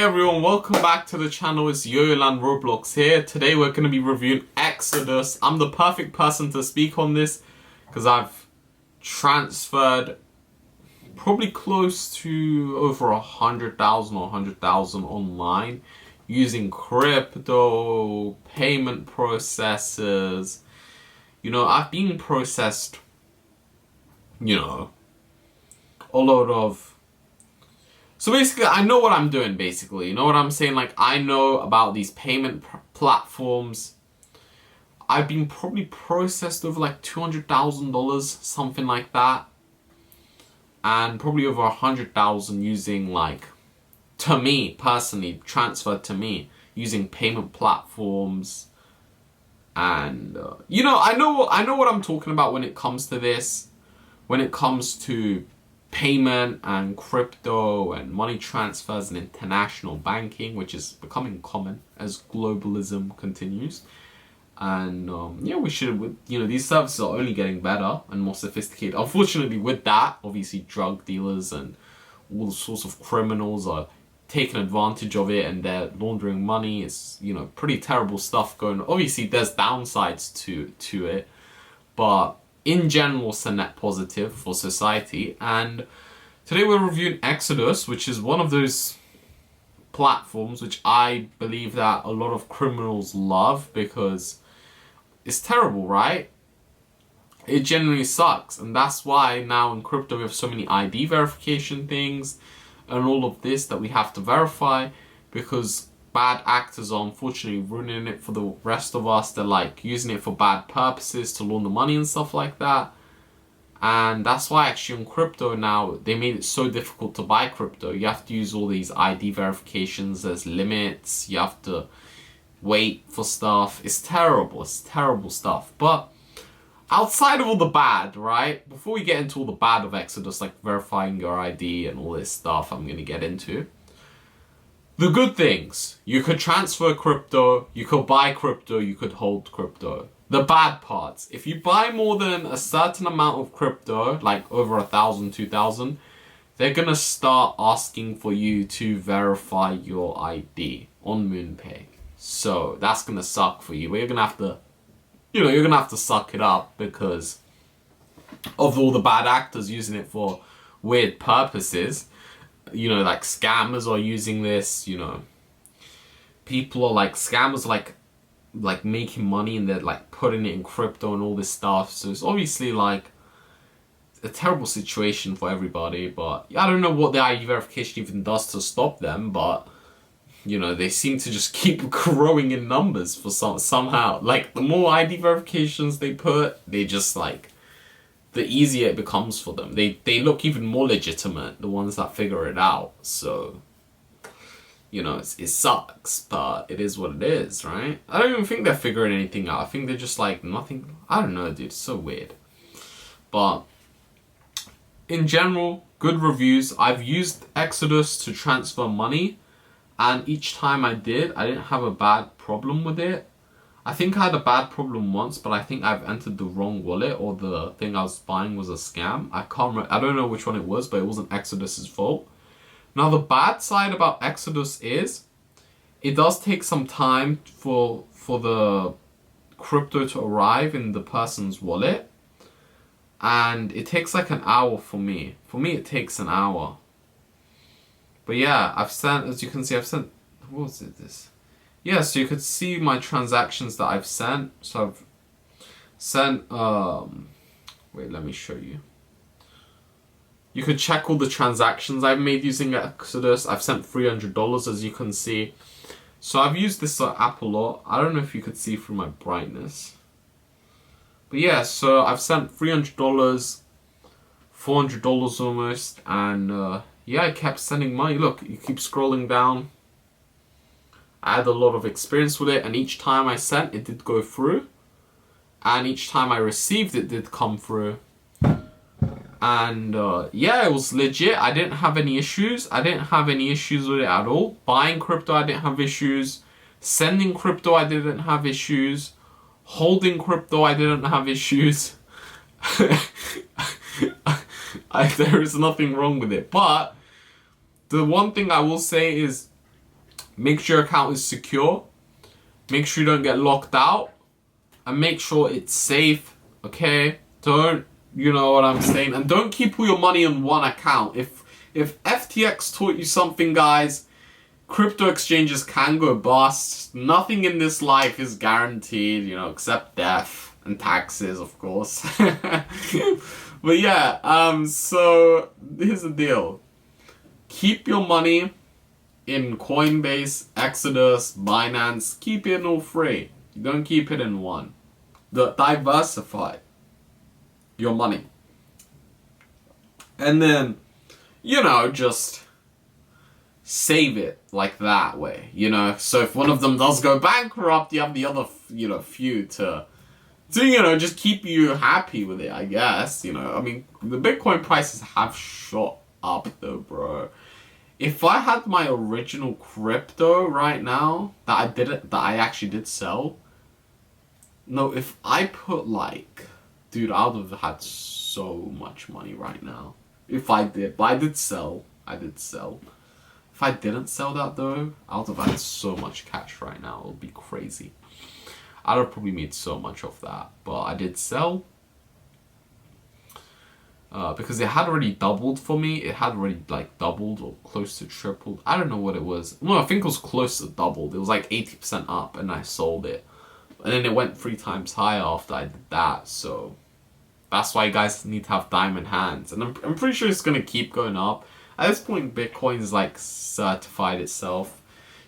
Hey everyone, welcome back to the channel. It's YoYoLand Roblox here. Today we're going to be reviewing Exodus. I'm the perfect person to speak on this because I've transferred probably close to over 100,000 or 100,000 online using crypto, payment processors. I've been processed, a lot of... So basically, I know what I'm doing, basically. You know what I'm saying? Like, I know about these payment platforms. I've been probably processed over like $200,000, something like that. And probably over 100,000 using, like, to me, personally, transferred to me, using payment platforms. And, I know what I'm talking about when it comes to this. When it comes to payment and crypto and money transfers and international banking, which is becoming common as globalism continues. And these services are only getting better and more sophisticated. Unfortunately, with that, obviously drug dealers and all sorts of criminals are taking advantage of it and they're laundering money. It's, pretty terrible stuff going on. Obviously, there's downsides to it, but in general, it's a net positive for society. And today we're reviewing Exodus, which is one of those platforms which I believe that a lot of criminals love because it's terrible, right? It genuinely sucks. And that's why now in crypto we have so many ID verification things and all of this that we have to verify because bad actors are unfortunately ruining it for the rest of us. They're like using it for bad purposes to launder money and stuff like that. And that's why actually on crypto now, they made it so difficult to buy crypto. You have to use all these ID verifications, there's limits, you have to wait for stuff. It's terrible, it's terrible stuff. But outside of all the bad, right? Before we get into all the bad of Exodus, like verifying your ID and all this stuff I'm going to get into, the good things: you could transfer crypto, you could buy crypto, you could hold crypto. The bad parts: if you buy more than a certain amount of crypto, like over 1,000, 2,000, they're gonna start asking for you to verify your ID on MoonPay. So that's gonna suck for you. But you're gonna have to, you're gonna have to suck it up because of all the bad actors using it for weird purposes. Like scammers are using this, people are like, scammers are like making money and they're like putting it in crypto and all this stuff. So it's obviously like a terrible situation for everybody, but I don't know what the ID verification even does to stop them, but they seem to just keep growing in numbers for somehow. Like the more ID verifications they put, they just like, the easier it becomes for them. They look even more legitimate, the ones that figure it out. So, it sucks, but it is what it is, right? I don't even think they're figuring anything out. I think they're just like, nothing. I don't know, dude. It's so weird. But in general, good reviews. I've used Exodus to transfer money, and each time I didn't have a bad problem with it. I think I had a bad problem once, but I think I've entered the wrong wallet, or the thing I was buying was a scam. I can't remember. I don't know which one it was, but it wasn't Exodus's fault. Now, the bad side about Exodus is it does take some time for the crypto to arrive in the person's wallet, and it takes like an hour for me. For me, it takes an hour. But yeah, I've sent, as you can see, what was it, this? Yeah, so you could see my transactions that I've sent. So I've sent, wait, let me show you. You could check all the transactions I've made using Exodus. I've sent $300, as you can see. So I've used this app a lot. I don't know if you could see through my brightness. But yeah, so I've sent $300, $400 almost. And yeah, I kept sending money. Look, you keep scrolling down. I had a lot of experience with it, and each time I sent, it did go through. And each time I received, it did come through. And yeah, it was legit. I didn't have any issues. I didn't have any issues with it at all. Buying crypto, I didn't have issues. Sending crypto, I didn't have issues. Holding crypto, I didn't have issues. There is nothing wrong with it. But the one thing I will say is, Make sure your account is secure. Make sure you don't get locked out. And make sure it's safe, okay? Don't, you know what I'm saying? And don't keep all your money on one account. If FTX taught you something, guys, crypto exchanges can go bust. Nothing in this life is guaranteed, you know, except death and taxes, of course. But yeah, so here's the deal. Keep your money in Coinbase, Exodus, Binance. Keep it in all three. Don't keep it in one. Diversify your money. And then, you know, just save it like that way, you know. So if one of them does go bankrupt, you have the other, you know, few to you know, just keep you happy with it, I guess. You know, I mean, the Bitcoin prices have shot up though, bro. If I had my original crypto right now that I actually did sell, no, if I put like, dude, I would have had so much money right now. If I did, but I did sell. If I didn't sell that though, I would have had so much cash right now. It would be crazy. I'd have probably made so much of that, but I did sell. Because it had already doubled for me. It had already like doubled or close to tripled. I don't know what it was. No, I think it was close to doubled. It was like 80% up and I sold it. And then it went 3 times higher after I did that. So that's why you guys need to have diamond hands. And I'm pretty sure it's going to keep going up. At this point, Bitcoin is like certified itself.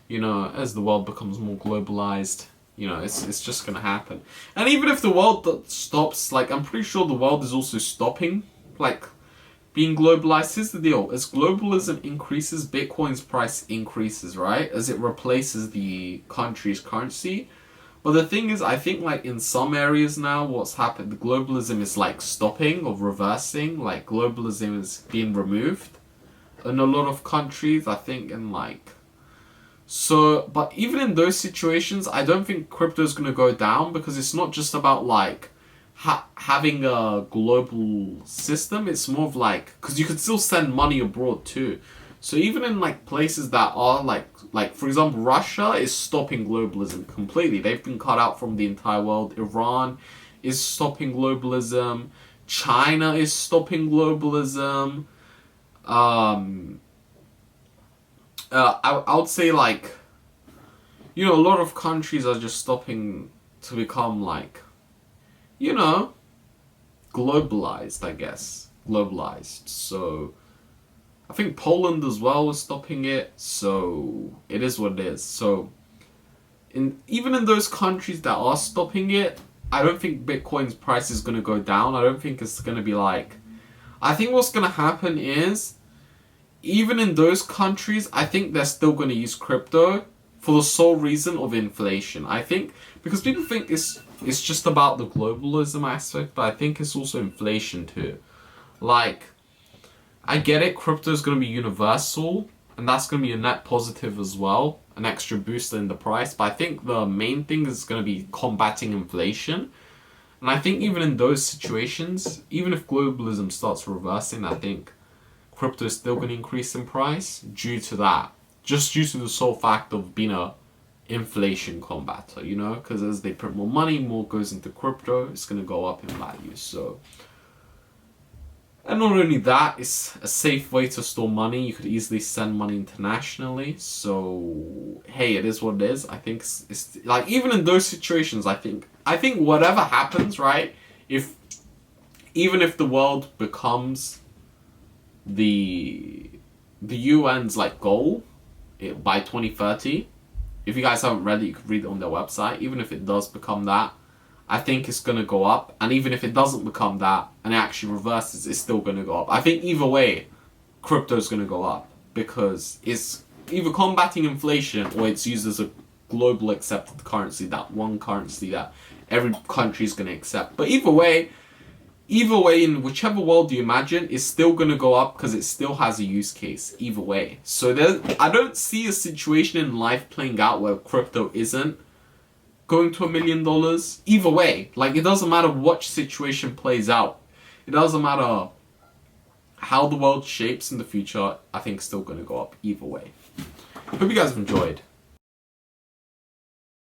You know, as the world becomes more globalized, you know, it's just going to happen. And even if the world stops, like I'm pretty sure the world is also stopping, like being globalized. Here's the deal. As globalism increases, Bitcoin's price increases, right? As it replaces the country's currency. But the thing is, I think like in some areas now, what's happened, the globalism is like stopping or reversing. Like globalism is being removed in a lot of countries, I think, in like... So, but even in those situations, I don't think crypto is going to go down because it's not just about like having a global system. It's more of like, because you can still send money abroad too. So even in like places that are like for example, Russia is stopping globalism completely. They've been cut out from the entire world. Iran is stopping globalism. China is stopping globalism. I would say like, you know, a lot of countries are just stopping to become like, you know, globalized, I guess. Globalized. So I think Poland as well is stopping it. So it is what it is. So even in those countries that are stopping it, I don't think Bitcoin's price is going to go down. I don't think it's going to be like... I think what's going to happen is, even in those countries, I think they're still going to use crypto for the sole reason of inflation. I think, because people think it's just about the globalism aspect, but I think it's also inflation too. Like, I get it, crypto is going to be universal, and that's going to be a net positive as well, an extra boost in the price, but I think the main thing is going to be combating inflation. And I think even in those situations, even if globalism starts reversing, I think crypto is still going to increase in price due to that. Just due to the sole fact of being a inflation combater, you know? Because as they print more money, more goes into crypto, it's going to go up in value. So, and not only that, it's a safe way to store money. You could easily send money internationally. So, hey, it is what it is. I think it's like, even in those situations, I think whatever happens, right? Even if the world becomes the UN's like goal by 2030, if you guys haven't read it, you could read it on their website. Even if it does become that, I think it's going to go up. And even if it doesn't become that and it actually reverses, it's still going to go up. I think either way, crypto is going to go up because it's either combating inflation or it's used as a global accepted currency, that one currency that every country is going to accept. But either way, in whichever world you imagine, it's still going to go up because it still has a use case, either way. So I don't see a situation in life playing out where crypto isn't going to $1 million. Either way, like, it doesn't matter what situation plays out. It doesn't matter how the world shapes in the future. I think it's still going to go up either way. Hope you guys have enjoyed.